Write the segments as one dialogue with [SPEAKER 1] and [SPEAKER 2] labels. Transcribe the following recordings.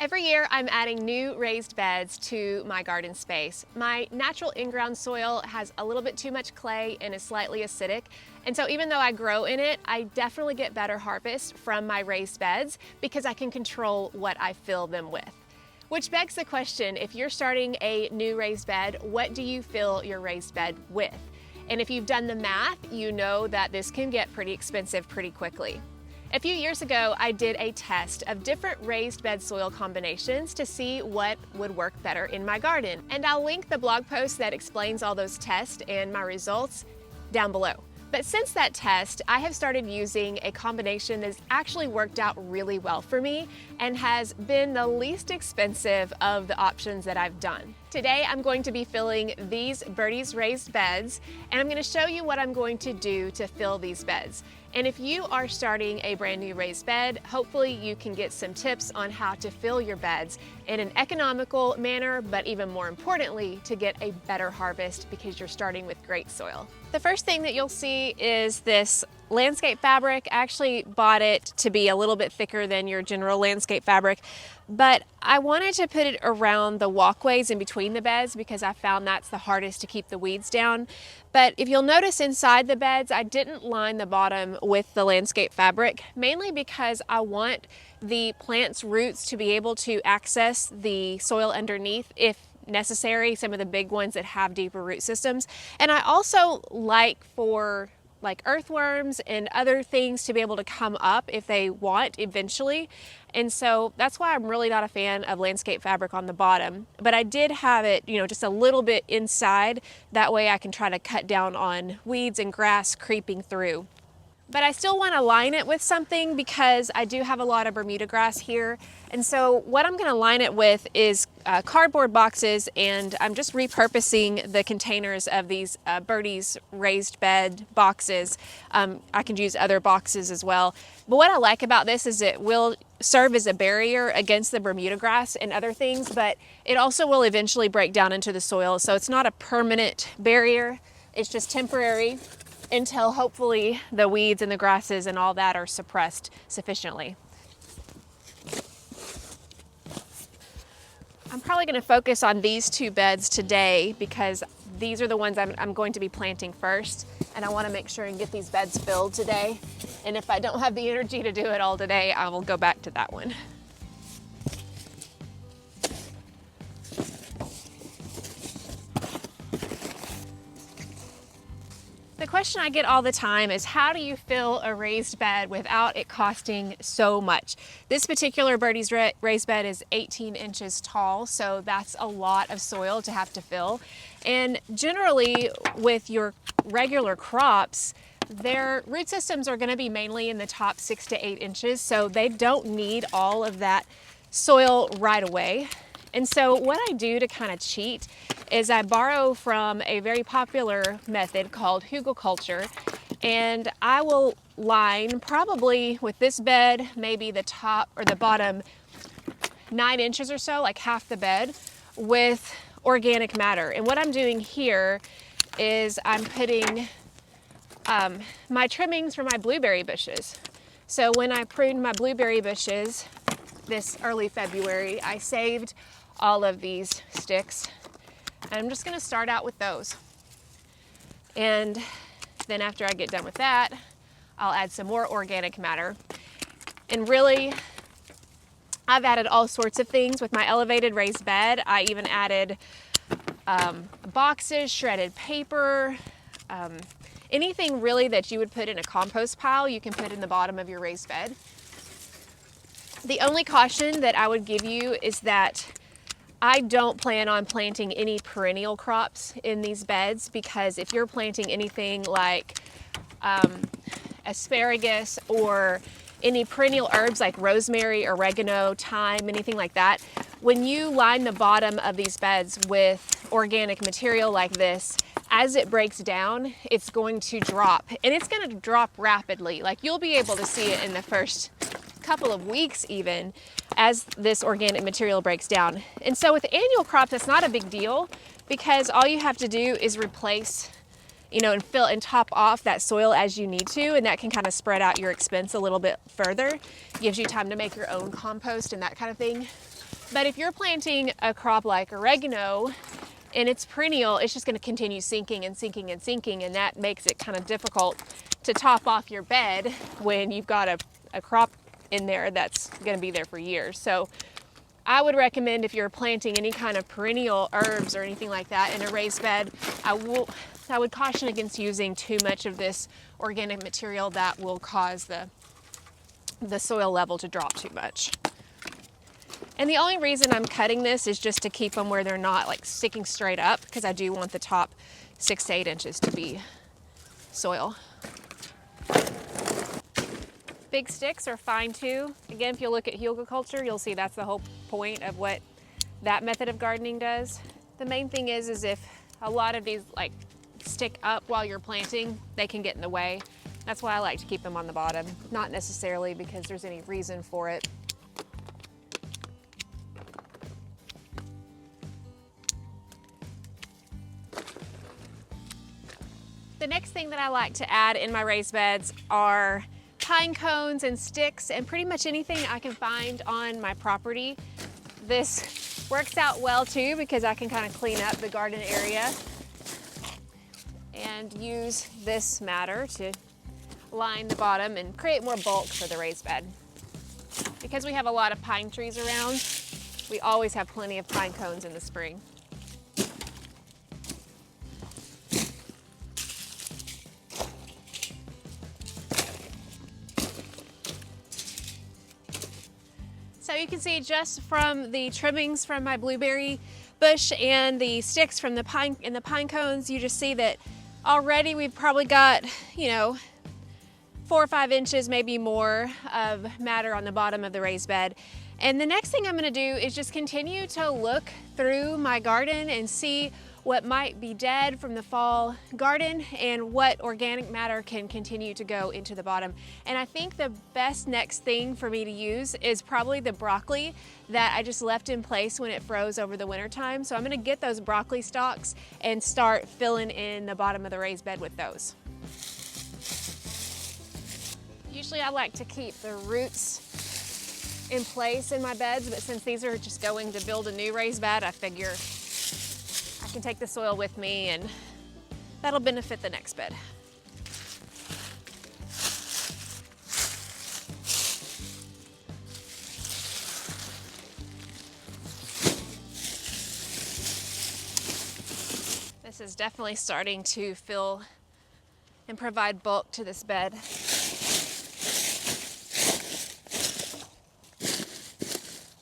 [SPEAKER 1] Every year I'm adding new raised beds to my garden space. My natural in-ground soil has a little bit too much clay and is slightly acidic. And so even though I grow in it, I definitely get better harvest from my raised beds because I can control what I fill them with. Which begs the question, if you're starting a new raised bed, what do you fill your raised bed with? And if you've done the math, you know that this can get pretty expensive pretty quickly. A few years ago, I did a test of different raised bed soil combinations to see what would work better in my garden. And I'll link the blog post that explains all those tests and my results down below. But since that test, I have started using a combination that's actually worked out really well for me and has been the least expensive of the options that I've done. Today, I'm going to be filling these Birdies raised beds, and I'm going to show you what I'm going to do to fill these beds. And if you are starting a brand new raised bed, hopefully you can get some tips on how to fill your beds in an economical manner, but even more importantly, to get a better harvest because you're starting with great soil. The first thing that you'll see is this landscape fabric. I actually bought it to be a little bit thicker than your general landscape fabric, but I wanted to put it around the walkways in between the beds because I found that's the hardest to keep the weeds down. But if you'll notice inside the beds, I didn't line the bottom with the landscape fabric, mainly because I want the plant's roots to be able to access the soil underneath if necessary, some of the big ones that have deeper root systems. And I also like for earthworms and other things to be able to come up if they want eventually. And so that's why I'm really not a fan of landscape fabric on the bottom. But I did have it, just a little bit inside. That way I can try to cut down on weeds and grass creeping through. But I still want to line it with something because I do have a lot of Bermuda grass here. And so what I'm going to line it with is cardboard boxes, and I'm just repurposing the containers of these Birdies raised bed boxes. I can use other boxes as well. But what I like about this is it will serve as a barrier against the Bermuda grass and other things, but it also will eventually break down into the soil. So it's not a permanent barrier, it's just temporary until hopefully the weeds and the grasses and all that are suppressed sufficiently. I'm probably going to focus on these two beds today because these are the ones I'm going to be planting first, and I want to make sure and get these beds filled today. And if I don't have the energy to do it all today, I will go back to that one. The question I get all the time is, how do you fill a raised bed without it costing so much? This particular Birdies raised bed is 18 inches tall, so that's a lot of soil to have to fill. And generally with your regular crops, their root systems are going to be mainly in the top 6 to 8 inches, so they don't need all of that soil right away. And so what I do to kind of cheat is I borrow from a very popular method called hugelkultur, and I will line probably with this bed, maybe the top or the bottom 9 inches or so, like half the bed, with organic matter. And what I'm doing here is I'm putting my trimmings from my blueberry bushes. So when I pruned my blueberry bushes this early February, I saved all of these sticks. I'm just going to start out with those. And then after I get done with that, I'll add some more organic matter. And really, I've added all sorts of things with my elevated raised bed. I even added boxes, shredded paper, anything really that you would put in a compost pile, you can put in the bottom of your raised bed. The only caution that I would give you is that I don't plan on planting any perennial crops in these beds, because if you're planting anything like asparagus or any perennial herbs like rosemary, oregano, thyme, anything like that, when you line the bottom of these beds with organic material like this, as it breaks down, it's going to drop, and it's going to drop rapidly. Like, you'll be able to see it in the first couple of weeks even, as this organic material breaks down. And so with annual crops, it's not a big deal, because all you have to do is replace, and fill and top off that soil as you need to, and that can kind of spread out your expense a little bit further. Gives you time to make your own compost and that kind of thing. But if you're planting a crop like oregano and it's perennial, it's just gonna continue sinking and sinking and sinking, and that makes it kind of difficult to top off your bed when you've got a crop in there that's gonna be there for years. So I would recommend, if you're planting any kind of perennial herbs or anything like that in a raised bed, I would caution against using too much of this organic material that will cause the soil level to drop too much. And the only reason I'm cutting this is just to keep them where they're not like sticking straight up, because I do want the top 6 to 8 inches to be soil. Big sticks are fine too. Again, if you look at hugelkultur, you'll see that's the whole point of what that method of gardening does. The main thing is if a lot of these like stick up while you're planting, they can get in the way. That's why I like to keep them on the bottom. Not necessarily because there's any reason for it. The next thing that I like to add in my raised beds are pine cones and sticks and pretty much anything I can find on my property. This works out well too because I can kind of clean up the garden area and use this matter to line the bottom and create more bulk for the raised bed. Because we have a lot of pine trees around, we always have plenty of pine cones in the spring. So you can see just from the trimmings from my blueberry bush and the sticks from the pine cones, you just see that already we've probably got, 4 or 5 inches, maybe more, of matter on the bottom of the raised bed. And the next thing I'm gonna do is just continue to look through my garden and see what might be dead from the fall garden and what organic matter can continue to go into the bottom. And I think the best next thing for me to use is probably the broccoli that I just left in place when it froze over the winter time. So I'm gonna get those broccoli stalks and start filling in the bottom of the raised bed with those. Usually I like to keep the roots in place in my beds, but since these are just going to build a new raised bed, I figure I can take the soil with me and that'll benefit the next bed. This is definitely starting to fill and provide bulk to this bed.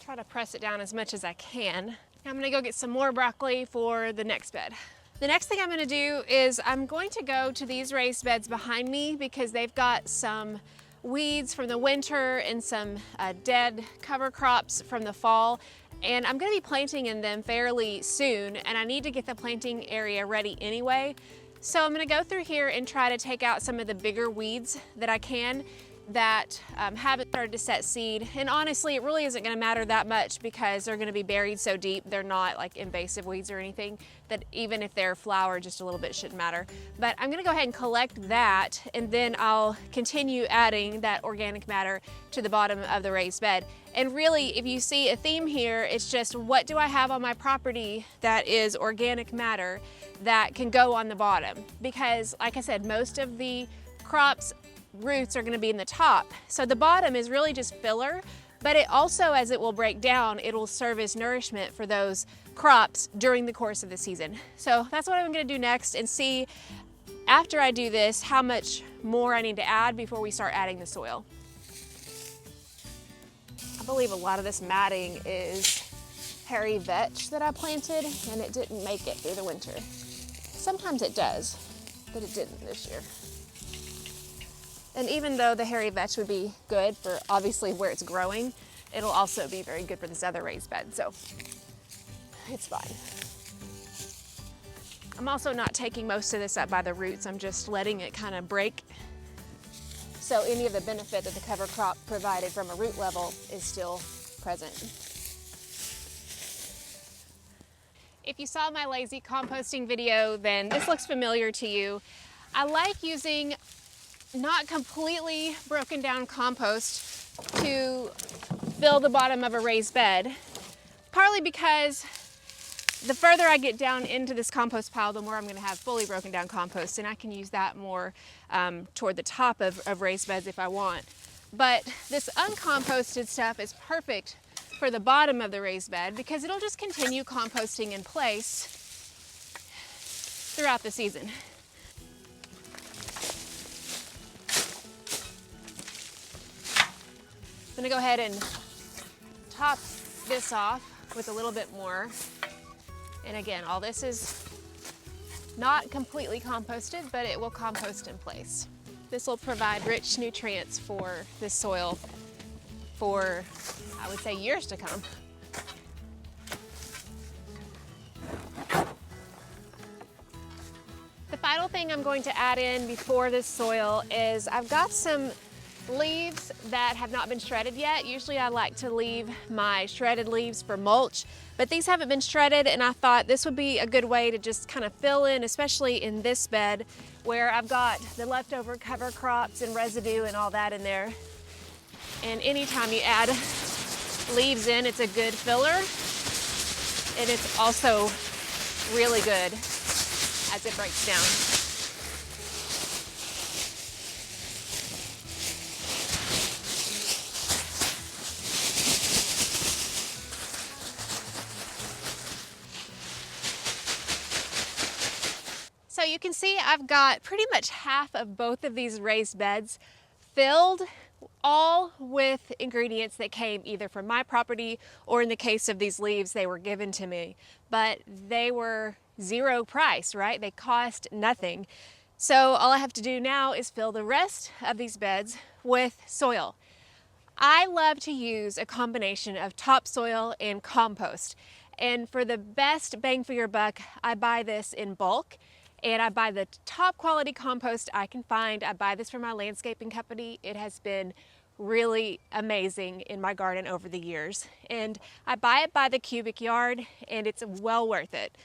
[SPEAKER 1] Try to press it down as much as I can. I'm gonna go get some more broccoli for the next bed. The next thing I'm gonna do is I'm going to go to these raised beds behind me because they've got some weeds from the winter and some dead cover crops from the fall. And I'm gonna be planting in them fairly soon, and I need to get the planting area ready anyway. So I'm gonna go through here and try to take out some of the bigger weeds that I can that haven't started to set seed. And honestly, it really isn't gonna matter that much because they're gonna be buried so deep. They're not like invasive weeds or anything, that even if they're flowered just a little bit shouldn't matter. But I'm gonna go ahead and collect that, and then I'll continue adding that organic matter to the bottom of the raised bed. And really, if you see a theme here, it's just what do I have on my property that is organic matter that can go on the bottom? Because like I said, most of the crops roots are going to be in the top. So the bottom is really just filler, but it also, as it will break down, it will serve as nourishment for those crops during the course of the season. So that's what I'm going to do next, and see after I do this how much more I need to add before we start adding the soil. I believe a lot of this matting is hairy vetch that I planted and it didn't make it through the winter. Sometimes it does, but it didn't this year. And even though the hairy vetch would be good for obviously where it's growing, it'll also be very good for this other raised bed, so it's fine. I'm also not taking most of this up by the roots. I'm just letting it kind of break, so any of the benefit that the cover crop provided from a root level is still present. If you saw my lazy composting video, then this looks familiar to you. I like using not completely broken down compost to fill the bottom of a raised bed, partly because the further I get down into this compost pile, the more I'm going to have fully broken down compost, and I can use that more toward the top of raised beds if I want. But this uncomposted stuff is perfect for the bottom of the raised bed because it'll just continue composting in place throughout the season. I'm going to go ahead and top this off with a little bit more. And again, all this is not completely composted, but it will compost in place. This will provide rich nutrients for this soil for, I would say, years to come. The final thing I'm going to add in before this soil is I've got some leaves that have not been shredded yet. Usually I like to leave my shredded leaves for mulch, but these haven't been shredded, and I thought this would be a good way to just kind of fill in, especially in this bed where I've got the leftover cover crops and residue and all that in there. And anytime you add leaves in, it's a good filler, and it's also really good as it breaks down. So you can see I've got pretty much half of both of these raised beds filled, all with ingredients that came either from my property or, in the case of these leaves, they were given to me. But they were zero price, right? They cost nothing. So all I have to do now is fill the rest of these beds with soil. I love to use a combination of topsoil and compost. And for the best bang for your buck, I buy this in bulk. And I buy the top quality compost I can find. I buy this from my landscaping company. It has been really amazing in my garden over the years. And I buy it by the cubic yard, and it's well worth it.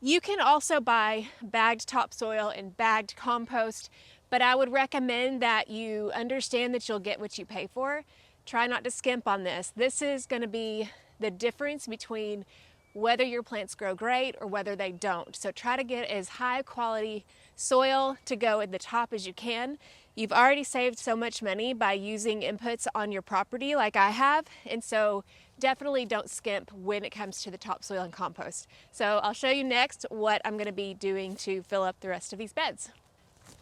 [SPEAKER 1] You can also buy bagged topsoil and bagged compost, but I would recommend that you understand that you'll get what you pay for. Try not to skimp on this. This is going to be the difference between whether your plants grow great or whether they don't. So try to get as high quality soil to go at the top as you can. You've already saved so much money by using inputs on your property like I have, and so definitely don't skimp when it comes to the topsoil and compost. So I'll show you next what I'm going to be doing to fill up the rest of these beds.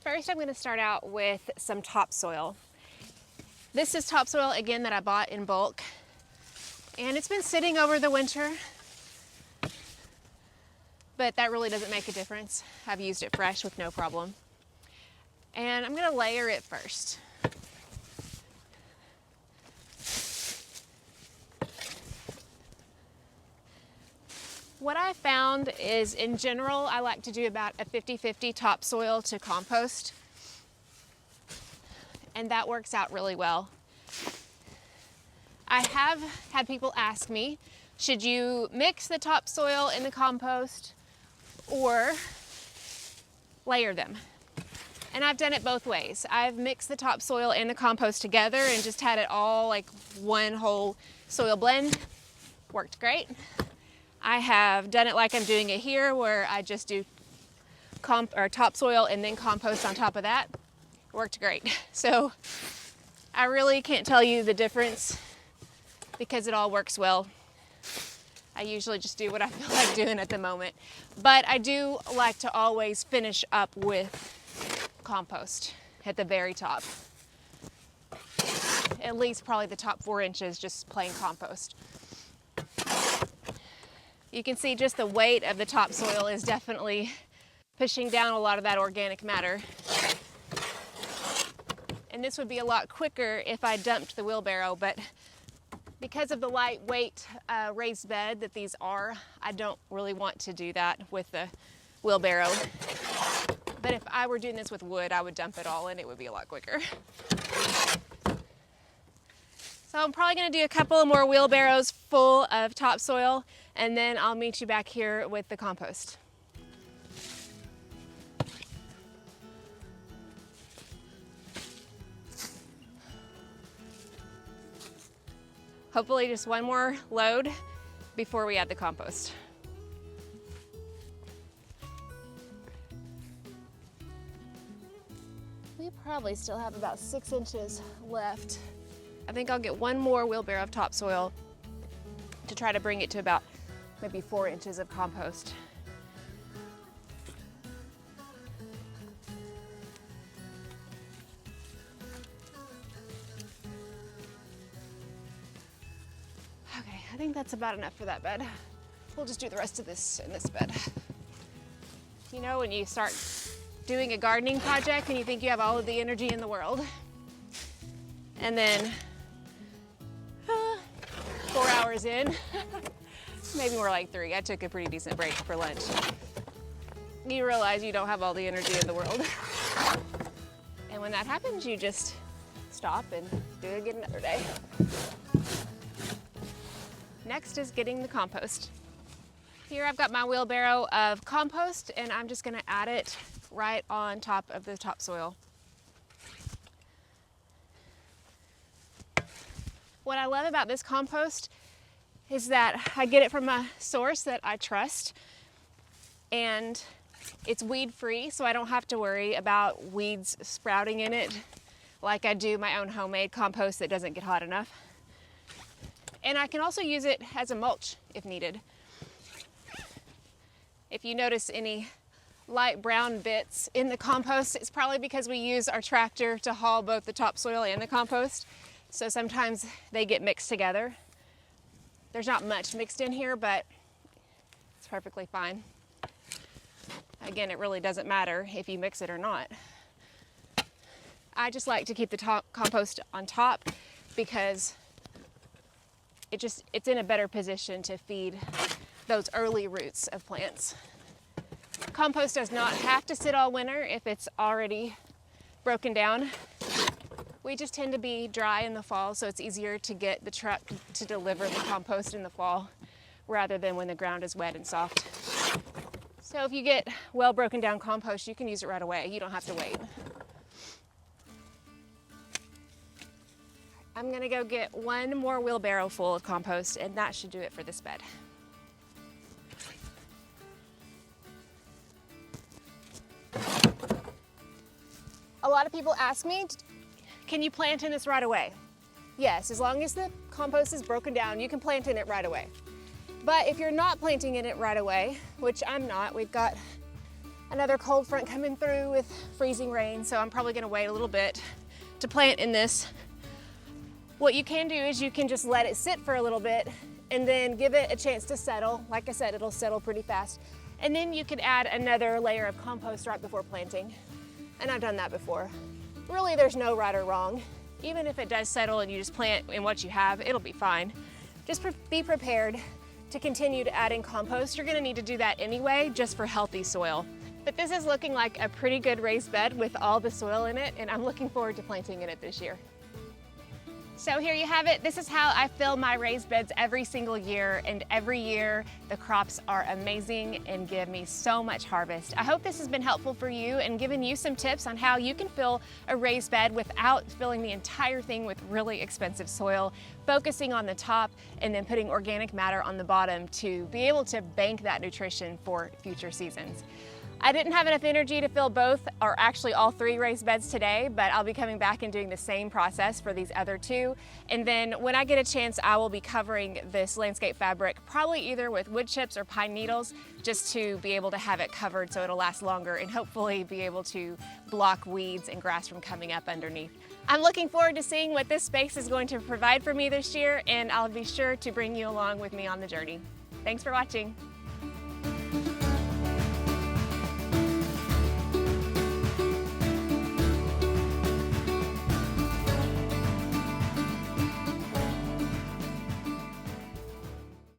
[SPEAKER 1] First, I'm going to start out with some topsoil. This is topsoil, again, that I bought in bulk, and it's been sitting over the winter, but that really doesn't make a difference. I've used it fresh with no problem. And I'm going to layer it first. What I found is, in general, I like to do about a 50-50 topsoil to compost, and that works out really well. I have had people ask me, should you mix the topsoil in the compost or layer them? And I've done it both ways. I've mixed the topsoil and the compost together and just had it all like one whole soil blend. Worked great. I have done it like I'm doing it here, where I just do topsoil and then compost on top of that. Worked great. So I really can't tell you the difference because it all works well. I usually just do what I feel like doing at the moment. But I do like to always finish up with compost at the very top. At least probably the top 4 inches, just plain compost. You can see just the weight of the topsoil is definitely pushing down a lot of that organic matter. And this would be a lot quicker if I dumped the wheelbarrow, but because of the lightweight raised bed that these are, I don't really want to do that with the wheelbarrow. But if I were doing this with wood, I would dump it all and it would be a lot quicker. So I'm probably going to do a couple more wheelbarrows full of topsoil, and then I'll meet you back here with the compost. Hopefully just one more load, before we add the compost. We probably still have about 6 inches left. I think I'll get one more wheelbarrow of topsoil to try to bring it to about maybe 4 inches of compost. Okay, I think that's about enough for that bed. We'll just do the rest of this in this bed. You know, when you start doing a gardening project and you think you have all of the energy in the world, and then 4 hours in, maybe more like 3, I took a pretty decent break for lunch, you realize you don't have all the energy in the world. And when that happens, you just stop and do it again another day. Next is getting the compost. Here I've got my wheelbarrow of compost, and I'm just gonna add it right on top of the topsoil. What I love about this compost is that I get it from a source that I trust, and it's weed free, so I don't have to worry about weeds sprouting in it like I do my own homemade compost that doesn't get hot enough. And I can also use it as a mulch if needed. If you notice any light brown bits in the compost, it's probably because we use our tractor to haul both the topsoil and the compost. So sometimes they get mixed together. There's not much mixed in here, but it's perfectly fine. Again, it really doesn't matter if you mix it or not. I just like to keep the compost on top because it's in a better position to feed those early roots of plants. Compost does not have to sit all winter if it's already broken down. We just tend to be dry in the fall, so it's easier to get the truck to deliver the compost in the fall rather than when the ground is wet and soft. So if you get well broken down compost, you can use it right away. You don't have to wait. I'm gonna go get one more wheelbarrow full of compost, and that should do it for this bed. A lot of people ask me, can you plant in this right away? Yes, as long as the compost is broken down, you can plant in it right away. But if you're not planting in it right away, which I'm not, we've got another cold front coming through with freezing rain, so I'm probably gonna wait a little bit to plant in this. What you can do is you can just let it sit for a little bit and then give it a chance to settle. Like I said, it'll settle pretty fast. And then you could add another layer of compost right before planting. And I've done that before. Really, there's no right or wrong. Even if it does settle and you just plant in what you have, it'll be fine. Just be prepared to continue to add in compost. You're gonna need to do that anyway, just for healthy soil. But this is looking like a pretty good raised bed with all the soil in it, and I'm looking forward to planting in it this year. So here you have it. This is how I fill my raised beds every single year, and every year the crops are amazing and give me so much harvest. I hope this has been helpful for you and given you some tips on how you can fill a raised bed without filling the entire thing with really expensive soil, focusing on the top and then putting organic matter on the bottom to be able to bank that nutrition for future seasons. I didn't have enough energy to fill both, or actually all 3 raised beds today, but I'll be coming back and doing the same process for these other 2. And then when I get a chance, I will be covering this landscape fabric, probably either with wood chips or pine needles, just to be able to have it covered so it'll last longer and hopefully be able to block weeds and grass from coming up underneath. I'm looking forward to seeing what this space is going to provide for me this year, and I'll be sure to bring you along with me on the journey. Thanks for watching.